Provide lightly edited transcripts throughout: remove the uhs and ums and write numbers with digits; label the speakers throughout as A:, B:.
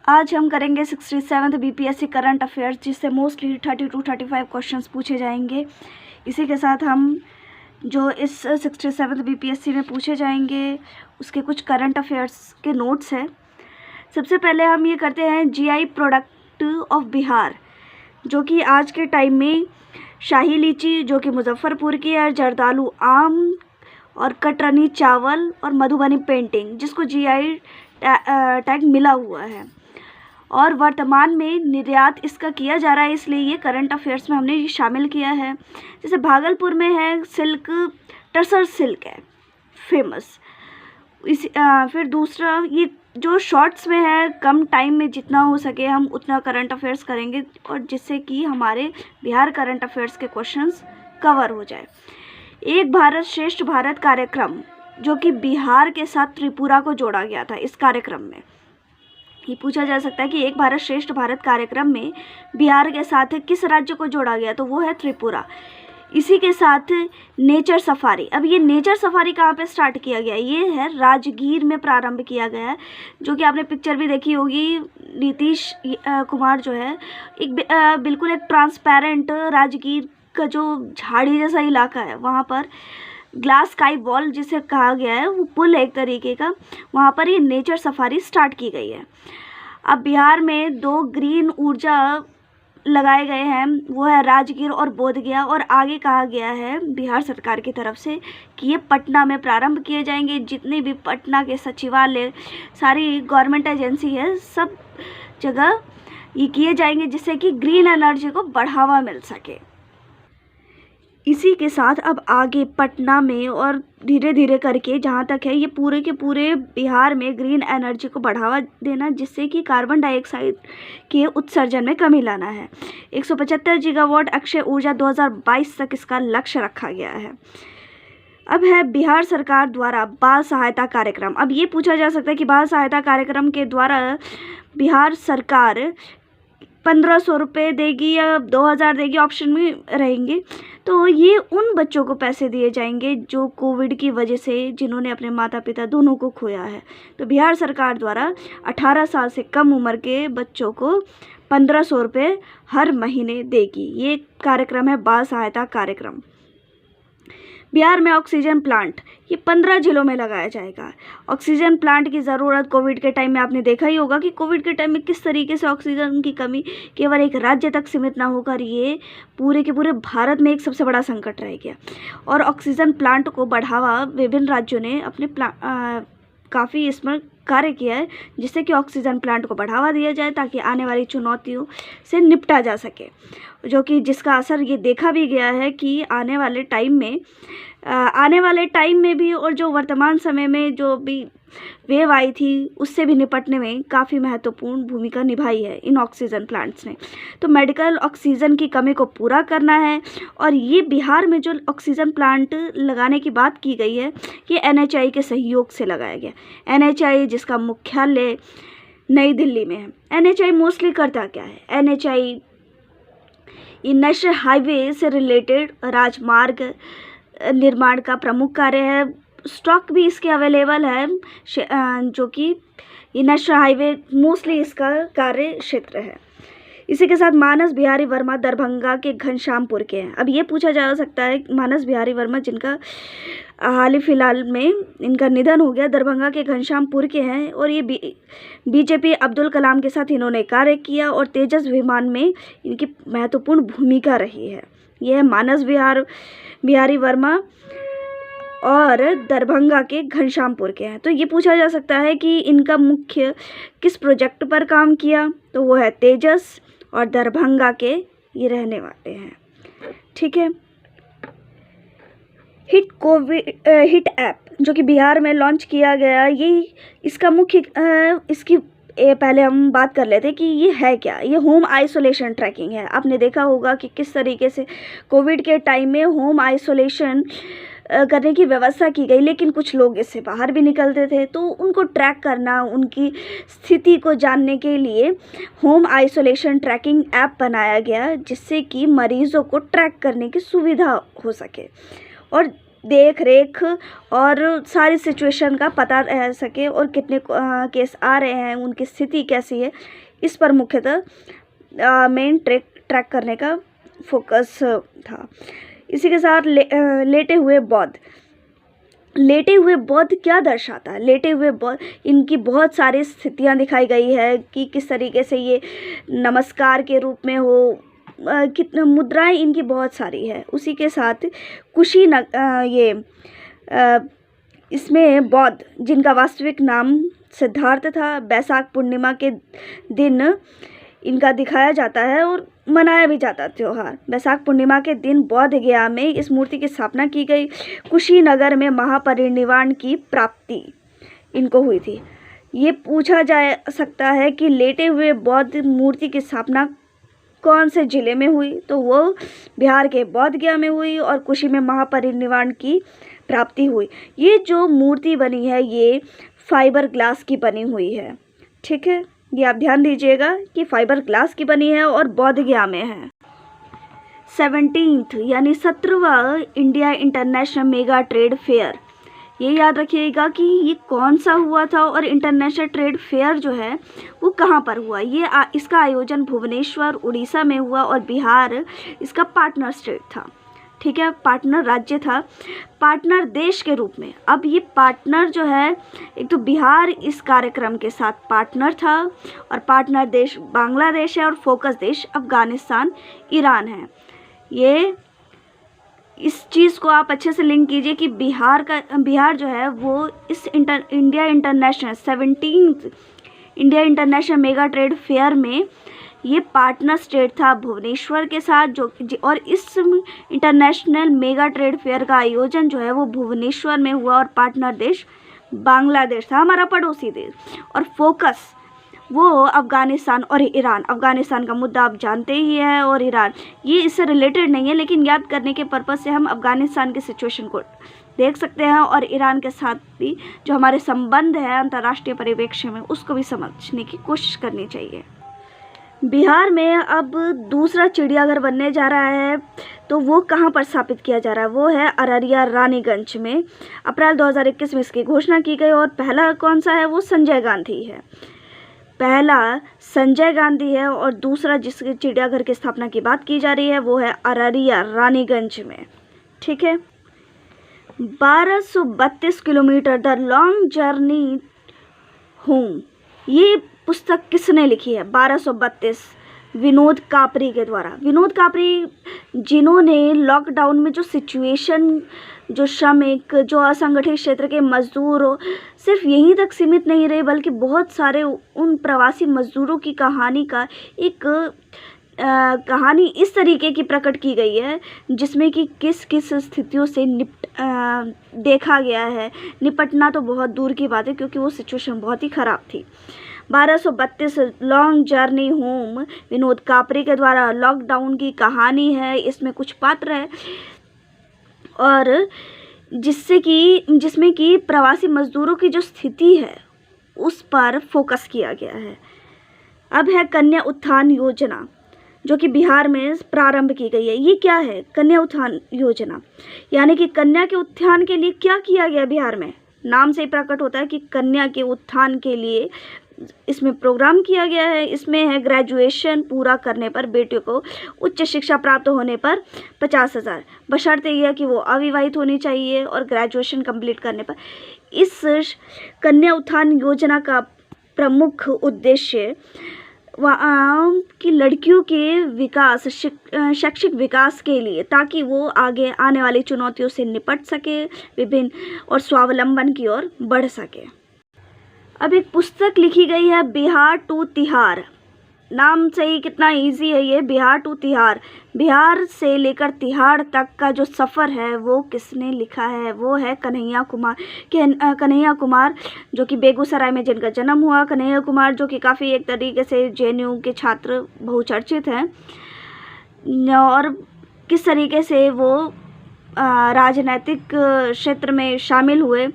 A: आज हम करेंगे 67th बीपीएससी करंट अफेयर्स, जिससे मोस्टली 30 to 35 क्वेश्चंस पूछे जाएंगे। इसी के साथ हम जो इस 67th बीपीएससी में पूछे जाएंगे उसके कुछ करंट अफेयर्स के नोट्स हैं। सबसे पहले हम ये करते हैं जीआई प्रोडक्ट ऑफ बिहार, जो कि आज के टाइम में शाही लीची जो कि मुजफ्फरपुर की है, जर्दालू आम और कतरनी चावल और मधुबनी पेंटिंग जिसको जीआई टैग मिला हुआ है और वर्तमान में निर्यात इसका किया जा रहा है, इसलिए ये करंट अफेयर्स में हमने ये शामिल किया है। जैसे भागलपुर में है सिल्क, टसर सिल्क है फेमस। फिर दूसरा ये जो शॉर्ट्स में है, कम टाइम में जितना हो सके हम उतना करंट अफेयर्स करेंगे और जिससे कि हमारे बिहार करंट अफेयर्स के क्वेश्चंस कवर हो जाए। एक भारत श्रेष्ठ भारत कार्यक्रम जो कि बिहार के साथ त्रिपुरा को जोड़ा गया था, इस कार्यक्रम में ये पूछा जा सकता है कि एक भारत श्रेष्ठ भारत कार्यक्रम में बिहार के साथ किस राज्य को जोड़ा गया, तो वो है त्रिपुरा। इसी के साथ नेचर सफारी, अब ये नेचर सफारी कहाँ पे स्टार्ट किया गया, ये है राजगीर में प्रारंभ किया गया है, जो कि आपने पिक्चर भी देखी होगी। नीतीश कुमार जो है बिल्कुल एक ट्रांसपेरेंट राजगीर का जो झाड़ी जैसा इलाका है, वहाँ पर ग्लास स्काई वॉल जिसे कहा गया है, वो पुल है एक तरीके का, वहाँ पर ये नेचर सफारी स्टार्ट की गई है। अब बिहार में 2 ग्रीन ऊर्जा लगाए गए हैं, वो है राजगीर और बोधगया, और आगे कहा गया है बिहार सरकार की तरफ से कि ये पटना में प्रारंभ किए जाएंगे। जितने भी पटना के सचिवालय, सारी गवर्नमेंट एजेंसी है, सब जगह ये किए जाएंगे जिससे कि ग्रीन एनर्जी को बढ़ावा मिल सके। इसी के साथ अब आगे पटना में और धीरे धीरे करके जहाँ तक है ये पूरे के पूरे बिहार में ग्रीन एनर्जी को बढ़ावा देना, जिससे कि कार्बन डाइऑक्साइड के उत्सर्जन में कमी लाना है। 175 गीगावाट अक्षय ऊर्जा 2022 तक इसका लक्ष्य रखा गया है। अब है बिहार सरकार द्वारा बाल सहायता कार्यक्रम। अब ये पूछा जा सकता है कि बाल सहायता कार्यक्रम के द्वारा बिहार सरकार 1500 रुपये देगी या 2000 देगी, ऑप्शन में रहेंगे। तो ये उन बच्चों को पैसे दिए जाएंगे जो कोविड की वजह से जिन्होंने अपने माता पिता दोनों को खोया है। तो बिहार सरकार द्वारा 18 साल से कम उम्र के बच्चों को 1500 रुपये हर महीने देगी। ये कार्यक्रम है बाल सहायता कार्यक्रम। बिहार में ऑक्सीजन प्लांट, ये 15 जिलों में लगाया जाएगा। ऑक्सीजन प्लांट की ज़रूरत कोविड के टाइम में आपने देखा ही होगा कि कोविड के टाइम में किस तरीके से ऑक्सीजन की कमी केवल एक राज्य तक सीमित ना होकर ये पूरे के पूरे भारत में एक सबसे बड़ा संकट रह गया। और ऑक्सीजन प्लांट को बढ़ावा विभिन्न राज्यों ने अपने काफ़ी इसमें कार्य किया है, जिससे कि ऑक्सीजन प्लांट को बढ़ावा दिया जाए ताकि आने वाली चुनौतियों से निपटा जा सके, जो कि जिसका असर ये देखा भी गया है कि आने वाले टाइम में भी और जो वर्तमान समय में जो भी वेव आई थी उससे भी निपटने में काफ़ी महत्वपूर्ण भूमिका निभाई है इन ऑक्सीजन प्लांट्स ने। तो मेडिकल ऑक्सीजन की कमी को पूरा करना है, और ये बिहार में जो ऑक्सीजन प्लांट लगाने की बात की गई है ये NHI के सहयोग से लगाया गया। NHI जिसका मुख्यालय नई दिल्ली में है। NHI मोस्टली करता क्या है, NHI ये नेशनल हाईवे से रिलेटेड राजमार्ग निर्माण का प्रमुख कार्य है। स्टॉक भी इसके अवेलेबल है, जो कि ये नेशनल हाईवे मोस्टली इसका कार्य क्षेत्र है। इसी के साथ मानस बिहारी वर्मा दरभंगा के घनश्यामपुर के हैं। अब ये पूछा जा सकता है मानस बिहारी वर्मा जिनका हाल ही फिलहाल में इनका निधन हो गया, दरभंगा के घनश्यामपुर के हैं, और ये बीजेपी अब्दुल कलाम के साथ इन्होंने कार्य किया और तेजस विमान में इनकी महत्वपूर्ण भूमिका रही है। यह है मानस बिहारी वर्मा और दरभंगा के घनश्यामपुर के हैं। तो ये पूछा जा सकता है कि इनका मुख्य किस प्रोजेक्ट पर काम किया, तो वो है तेजस, और दरभंगा के ये रहने वाले हैं। ठीक है। हिट ऐप जो कि बिहार में लॉन्च किया गया, ये इसका मुख्य इसकी पहले हम बात कर लेते हैं कि ये है क्या। ये होम आइसोलेशन ट्रैकिंग है। आपने देखा होगा कि किस तरीके से कोविड के टाइम में होम आइसोलेशन करने की व्यवस्था की गई, लेकिन कुछ लोग इससे बाहर भी निकलते थे, तो उनको ट्रैक करना, उनकी स्थिति को जानने के लिए होम आइसोलेशन ट्रैकिंग ऐप बनाया गया, जिससे कि मरीजों को ट्रैक करने की सुविधा हो सके। और देख रेख और सारी सिचुएशन का पता रह सके और कितने केस आ रहे हैं, उनकी स्थिति कैसी है, इस पर मुख्यतः मेन ट्रैक करने का फोकस था। इसी के साथ लेटे हुए बौद्ध क्या दर्शाता है? लेटे हुए बौद्ध, इनकी बहुत सारी स्थितियां दिखाई गई है कि किस तरीके से ये नमस्कार के रूप में हो, कितने मुद्राएं इनकी बहुत सारी है। उसी के साथ इसमें बौद्ध जिनका वास्तविक नाम सिद्धार्थ था, बैसाख पूर्णिमा के दिन इनका दिखाया जाता है और मनाया भी जाता त्यौहार। बैसाख पूर्णिमा के दिन बौद्ध गया में इस मूर्ति की स्थापना की गई। कुशीनगर में महापरिनिर्वाण की प्राप्ति इनको हुई थी। ये पूछा जा सकता है कि लेटे हुए बौद्ध मूर्ति की स्थापना कौन से जिले में हुई? तो वो बिहार के बोध गया में हुई और कुशी में महापरिनिर्वाण की प्राप्ति हुई। ये जो मूर्ति बनी है ये फाइबर ग्लास की बनी हुई है। ठीक है, ये आप ध्यान दीजिएगा कि फाइबर ग्लास की बनी है और बोध गया में है। 17th यानी 17वां India International Mega Trade Fair, ये याद रखिएगा कि ये कौन सा हुआ था और इंटरनेशनल ट्रेड फेयर जो है वो कहाँ पर हुआ। इसका आयोजन भुवनेश्वर उड़ीसा में हुआ और बिहार इसका पार्टनर स्टेट था। ठीक है, पार्टनर राज्य था, पार्टनर देश के रूप में। अब ये पार्टनर जो है, एक तो बिहार इस कार्यक्रम के साथ पार्टनर था और पार्टनर देश बांग्लादेश है और फोकस देश अफगानिस्तान, ईरान है। ये इस चीज़ को आप अच्छे से लिंक कीजिए कि बिहार जो है वो इस India international 17th India International Mega Trade fair में ये पार्टनर स्टेट था भुवनेश्वर के साथ, और इस इंटरनेशनल मेगा ट्रेड फेयर का आयोजन जो है वो भुवनेश्वर में हुआ और पार्टनर देश बांग्लादेश था, हमारा पड़ोसी देश, और फोकस वो अफगानिस्तान और ईरान। अफगानिस्तान का मुद्दा आप जानते ही है और ईरान, ये इससे रिलेटेड नहीं है लेकिन याद करने के पर्पज़ से हम अफगानिस्तान की सिचुएशन को देख सकते हैं और ईरान के साथ भी जो हमारे संबंध है अंतर्राष्ट्रीय परिप्रेक्ष्य में उसको भी समझने की कोशिश करनी चाहिए। बिहार में अब दूसरा चिड़ियाघर बनने जा रहा है, तो वो कहाँ पर स्थापित किया जा रहा है? वो है अररिया रानीगंज में। अप्रैल 2021 में इसकी घोषणा की गई और पहला कौन सा है? वो संजय गांधी है। पहला संजय गांधी है और दूसरा जिसके चिड़ियाघर की स्थापना की बात की जा रही है वो है अररिया रानीगंज में। ठीक है, 1232 kilometre the long journey home, ये पुस्तक किसने लिखी है? 1232, विनोद कापरी के द्वारा। विनोद कापरी जिन्होंने लॉकडाउन में जो सिचुएशन, जो श्रमिक, जो असंगठित क्षेत्र के मजदूर सिर्फ यहीं तक सीमित नहीं रहे बल्कि बहुत सारे उन प्रवासी मजदूरों की कहानी का एक कहानी इस तरीके की प्रकट की गई है जिसमें कि किस किस स्थितियों से देखा गया है। निपटना तो बहुत दूर की बात है क्योंकि वो सिचुएशन बहुत ही ख़राब थी। 1232 लॉन्ग जर्नी होम विनोद कापरी के द्वारा लॉकडाउन की कहानी है। इसमें कुछ पात्र है और जिसमें कि प्रवासी मजदूरों की जो स्थिति है उस पर फोकस किया गया है। अब है कन्या उत्थान योजना जो कि बिहार में प्रारंभ की गई है। ये क्या है कन्या उत्थान योजना? यानी कि कन्या के उत्थान के लिए क्या किया गया बिहार में? नाम से ही प्रकट होता है कि कन्या के उत्थान के लिए इसमें प्रोग्राम किया गया है। इसमें है ग्रेजुएशन पूरा करने पर बेटियों को उच्च शिक्षा प्राप्त होने पर 50,000, बशर्ते यह कि वो अविवाहित होनी चाहिए और ग्रेजुएशन कंप्लीट करने पर। इस कन्या उत्थान योजना का प्रमुख उद्देश्य वहाँ की लड़कियों के विकास, शैक्षिक विकास के लिए, ताकि वो आगे आने वाली चुनौतियों से निपट सके विभिन्न और स्वावलंबन की ओर बढ़ सके। अब एक पुस्तक लिखी गई है बिहार टू तिहार। नाम से ही कितना इजी है ये, बिहार टू तिहार। बिहार से लेकर तिहाड़ तक का जो सफ़र है वो किसने लिखा है? वो है कन्हैया कुमार जो कि बेगूसराय में जिनका जन्म हुआ। कन्हैया कुमार जो कि काफ़ी एक तरीके से जेएनयू के छात्र बहुचर्चित हैं और किस तरीके से वो राजनैतिक क्षेत्र में शामिल हुए।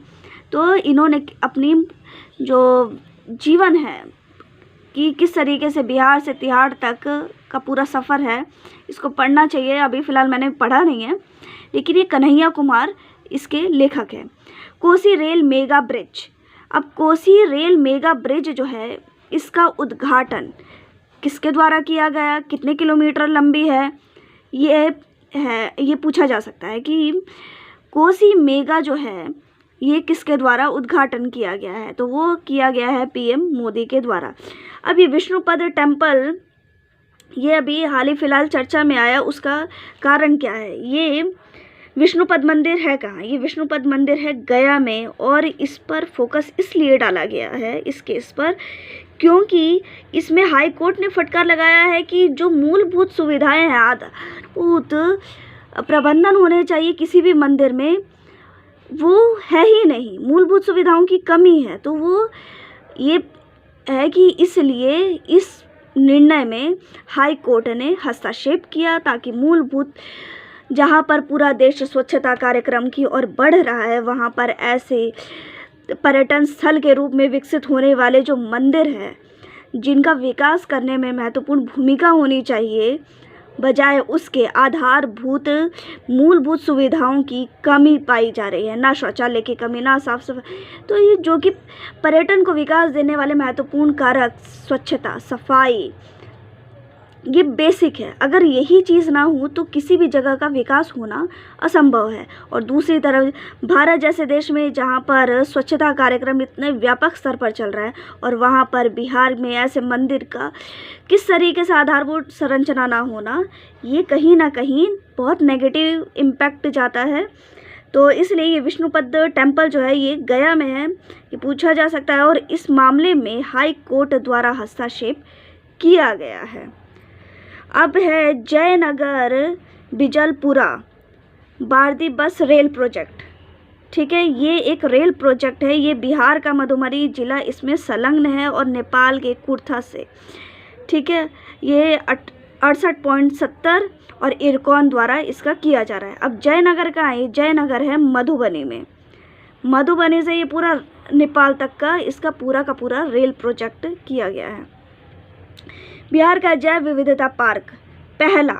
A: तो इन्होंने अपनी जो जीवन है कि किस तरीके से बिहार से तिहाड़ तक का पूरा सफ़र है, इसको पढ़ना चाहिए। अभी फ़िलहाल मैंने पढ़ा नहीं है लेकिन ये कन्हैया कुमार इसके लेखक हैं। Kosi rail mega bridge. अब कोसी रेल मेगा ब्रिज जो है इसका उद्घाटन किसके द्वारा किया गया, कितने किलोमीटर लंबी है, ये पूछा जा सकता है कि कोसी मेगा जो है ये किसके द्वारा उद्घाटन किया गया है, तो वो किया गया है पीएम मोदी के द्वारा। अब ये विष्णुपद टेम्पल ये अभी हाल ही फिलहाल चर्चा में आया, उसका कारण क्या है? ये विष्णुपद मंदिर है कहाँ? ये विष्णुपद मंदिर है गया में, और इस पर फोकस इसलिए डाला गया है इस केस पर क्योंकि इसमें हाई कोर्ट ने फटकार लगाया है कि जो मूलभूत सुविधाएं हैं, आधारभूत प्रबंधन होने चाहिए किसी भी मंदिर में, वो है ही नहीं, मूलभूत सुविधाओं की कमी है। तो वो ये है कि इसलिए इस निर्णय में हाई कोर्ट ने हस्तक्षेप किया ताकि मूलभूत, जहाँ पर पूरा देश स्वच्छता कार्यक्रम की ओर बढ़ रहा है, वहाँ पर ऐसे पर्यटन स्थल के रूप में विकसित होने वाले जो मंदिर हैं जिनका विकास करने में महत्वपूर्ण भूमिका होनी चाहिए, बजाय उसके आधारभूत मूलभूत सुविधाओं की कमी पाई जा रही है, ना शौचालय की कमी, ना साफ सफाई। तो ये जो कि पर्यटन को विकास देने वाले महत्वपूर्ण कारक, स्वच्छता, सफाई, ये बेसिक है। अगर यही चीज़ ना हो तो किसी भी जगह का विकास होना असंभव है। और दूसरी तरफ भारत जैसे देश में जहाँ पर स्वच्छता कार्यक्रम इतने व्यापक स्तर पर चल रहा है, और वहाँ पर बिहार में ऐसे मंदिर का किस तरीके से आधारभूत संरचना ना होना, ये कहीं ना कहीं बहुत नेगेटिव इम्पैक्ट जाता है। तो इसलिए ये विष्णुपद टेम्पल जो है ये गया में है, ये पूछा जा सकता है, और इस मामले में हाई कोर्ट द्वारा हस्तक्षेप किया गया है। अब है Jaynagar Bijalpura बारदी bus rail project. ठीक है, ये एक रेल प्रोजेक्ट है, ये बिहार का मधुबनी जिला इसमें संलग्न है और नेपाल के कुर्था से। ठीक है, ये 68.70 और इरकॉन द्वारा इसका किया जा रहा है। अब जयनगर का है, जयनगर है मधुबनी में, मधुबनी से ये पूरा नेपाल तक का इसका पूरा का पूरा रेल प्रोजेक्ट किया गया है। बिहार का जैव विविधता पार्क पहला,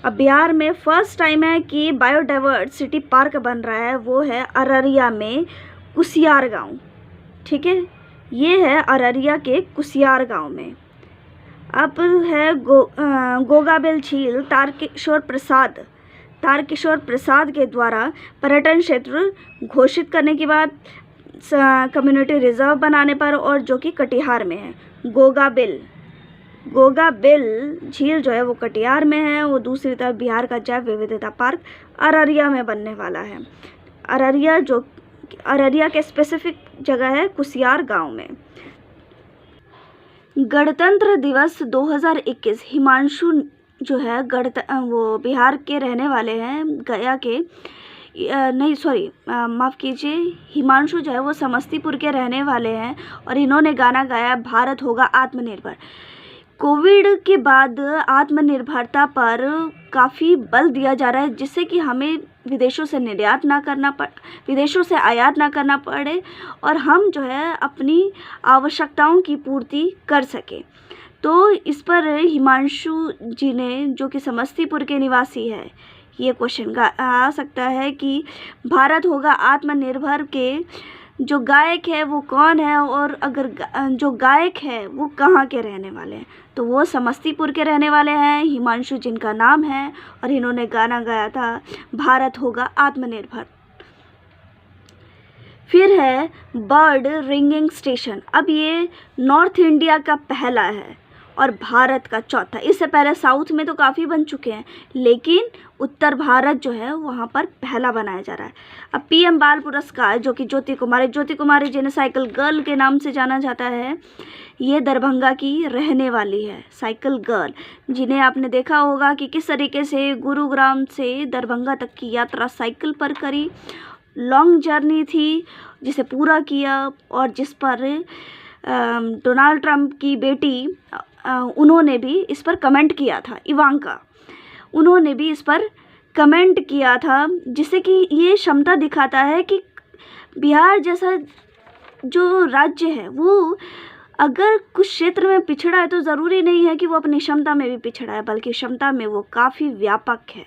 A: अब बिहार में फर्स्ट टाइम है कि बायोडाइवर्सिटी पार्क बन रहा है, वो है अररिया में कुसियार गांव। ठीक है, ये है अररिया के कुसियार गांव में। अब है गोगाबिल झील तारकिशोर प्रसाद के द्वारा पर्यटन क्षेत्र घोषित करने के बाद कम्युनिटी रिजर्व बनाने पर, और जो कि कटिहार में है। गोगाबिल झील जो है वो कटिहार में है, वो दूसरी तरफ बिहार का जैव विविधता पार्क अररिया में बनने वाला है। अररिया के स्पेसिफिक जगह है कुसियार गांव में। गणतंत्र दिवस 2021 हिमांशु जो है वो बिहार के रहने वाले हैं, गया के माफ़ कीजिए, हिमांशु जो है वो समस्तीपुर के रहने वाले हैं, और इन्होंने गाना गाया भारत होगा आत्मनिर्भर। कोविड के बाद आत्मनिर्भरता पर काफ़ी बल दिया जा रहा है, जिससे कि हमें विदेशों से विदेशों से आयात ना करना पड़े, और हम जो है अपनी आवश्यकताओं की पूर्ति कर सकें। तो इस पर हिमांशु जी ने, जो कि समस्तीपुर के निवासी है, ये क्वेश्चन आ सकता है कि भारत होगा आत्मनिर्भर के जो गायक है वो कौन है, और अगर जो गायक है वो कहाँ के रहने वाले हैं, तो वो समस्तीपुर के रहने वाले हैं, हिमांशु जिनका नाम है, और इन्होंने गाना गाया था भारत होगा आत्मनिर्भर। फिर है बर्ड रिंगिंग स्टेशन। अब ये नॉर्थ इंडिया का पहला है और भारत का चौथा। इससे पहले साउथ में तो काफ़ी बन चुके हैं, लेकिन उत्तर भारत जो है वहाँ पर पहला बनाया जा रहा है। अब पीएम बाल पुरस्कार, जो कि ज्योति कुमारी जिन्हें साइकिल गर्ल के नाम से जाना जाता है, ये दरभंगा की रहने वाली है, साइकिल गर्ल, जिन्हें आपने देखा होगा कि किस तरीके से गुरुग्राम से दरभंगा तक की यात्रा साइकिल पर करी। लॉन्ग जर्नी थी जिसे पूरा किया, और जिस पर डोनाल्ड ट्रंप की बेटी उन्होंने भी इस पर कमेंट किया था, इवांका, उन्होंने भी इस पर कमेंट किया था, जिससे कि ये क्षमता दिखाता है कि बिहार जैसा जो राज्य है वो अगर कुछ क्षेत्र में पिछड़ा है तो ज़रूरी नहीं है कि वो अपनी क्षमता में भी पिछड़ा है, बल्कि क्षमता में वो काफ़ी व्यापक है।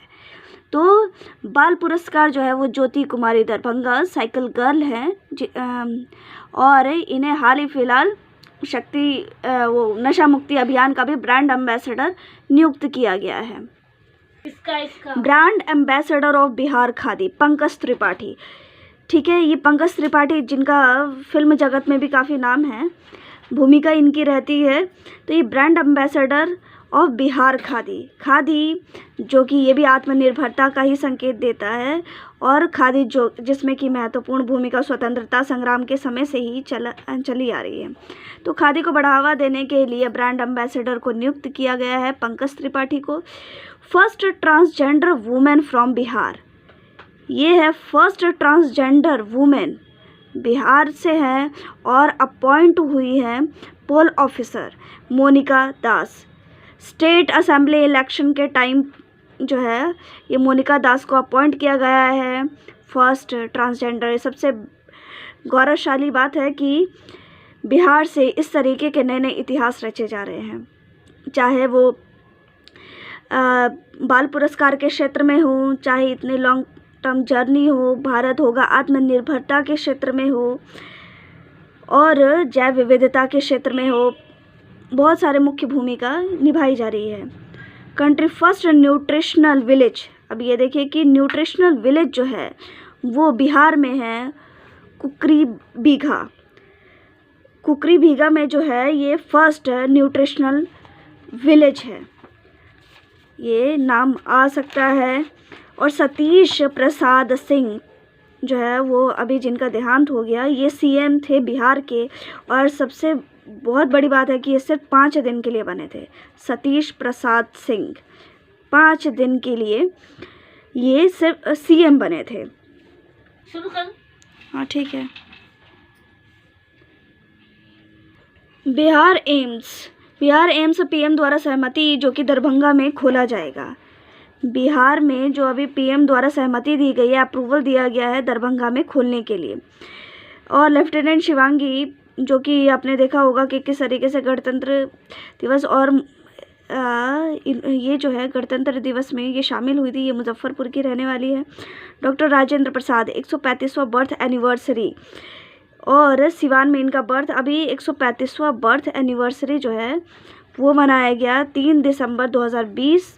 A: तो बाल पुरस्कार जो है वो ज्योति कुमारी दरभंगा साइकिल गर्ल हैं और इन्हें हाल ही फिलहाल वो नशा मुक्ति अभियान का भी ब्रांड एम्बेसडर नियुक्त किया गया है। इसका brand ambassador of Bihar khadi Pankaj Tripathi. ठीक है, ये पंकज त्रिपाठी जिनका फिल्म जगत में भी काफ़ी नाम है, भूमिका इनकी रहती है। तो ये brand ambassador of Bihar khadi जो कि ये भी आत्मनिर्भरता का ही संकेत देता है और खादी जो जिसमें कि महत्वपूर्ण भूमिका स्वतंत्रता संग्राम के समय से ही चली आ रही है। तो खादी को बढ़ावा देने के लिए ब्रांड एम्बेसडर को नियुक्त किया गया है पंकज त्रिपाठी को। First transgender women from Bihar, ये है फर्स्ट ट्रांसजेंडर वुमेन बिहार से है और अपॉइंट हुई है पोल ऑफिसर मोनिका दास। स्टेट असेंबली इलेक्शन के टाइम जो है ये मोनिका दास को अपॉइंट किया गया है फर्स्ट ट्रांसजेंडर। ये सबसे गौरवशाली बात है कि बिहार से इस तरीके के नए नए इतिहास रचे जा रहे हैं, चाहे वो बाल पुरस्कार के क्षेत्र में हो, चाहे इतने लॉन्ग टर्म जर्नी हो, भारत होगा आत्मनिर्भरता के क्षेत्र में हो और जैव विविधता के क्षेत्र में हो, बहुत सारे मुख्य भूमिका निभाई जा रही है। कंट्री फर्स्ट न्यूट्रिशनल विलेज, अब ये देखिए कि न्यूट्रिशनल विलेज जो है वो बिहार में है कुकरी बीघा में जो है ये फर्स्ट न्यूट्रिशनल विलेज है, ये नाम आ सकता है। और सतीश प्रसाद सिंह जो है वो अभी जिनका देहांत हो गया, ये सीएम थे बिहार के और सबसे बहुत बड़ी बात है कि ये सिर्फ 5 दिन के लिए बने थे। सतीश प्रसाद सिंह 5 दिन के लिए ये सिर्फ सीएम बने थे। शुरू कर। हाँ ठीक है। बिहार एम्स पीएम द्वारा सहमति जो कि दरभंगा में खोला जाएगा। बिहार में जो अभी पीएम द्वारा सहमति दी गई है, अप्रूवल दिया गया है दरभंगा में खोलने के लिए। और लेफ्टिनेंट शिवांगी जो कि आपने देखा होगा कि किस तरीके से गणतंत्र दिवस और ये जो है गणतंत्र दिवस में ये शामिल हुई थी। ये मुजफ्फरपुर की रहने वाली है। Doctor Rajendra Prasad 135वां birth anniversary और सिवान में इनका बर्थ अभी 135वां बर्थ एनिवर्सरी जो है वो मनाया गया 3 दिसंबर 2020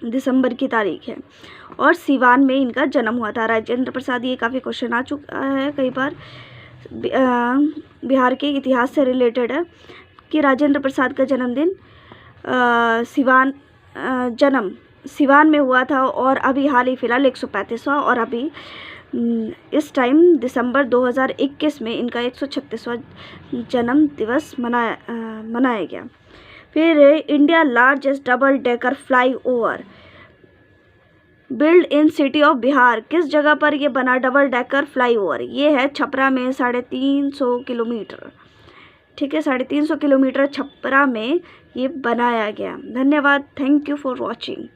A: दिसंबर की तारीख है और सिवान में इनका जन्म हुआ था। राजेंद्र प्रसाद, ये काफ़ी क्वेश्चन आ चुका है कई बार, बिहार के इतिहास से रिलेटेड है कि राजेंद्र प्रसाद का जन्मदिन सिवान में हुआ था और अभी हाल ही फिलहाल 135वां और अभी इस टाइम दिसंबर 2021 में इनका 136वां जन्म दिवस मनाया गया। फिर India largest double decker fly over build in city of Bihar, किस जगह पर ये बना डबल डेकर फ्लाई ओवर? ये है छपरा में 350 किलोमीटर। ठीक है, 350 किलोमीटर छपरा में ये बनाया गया। धन्यवाद, थैंक यू फॉर वॉचिंग।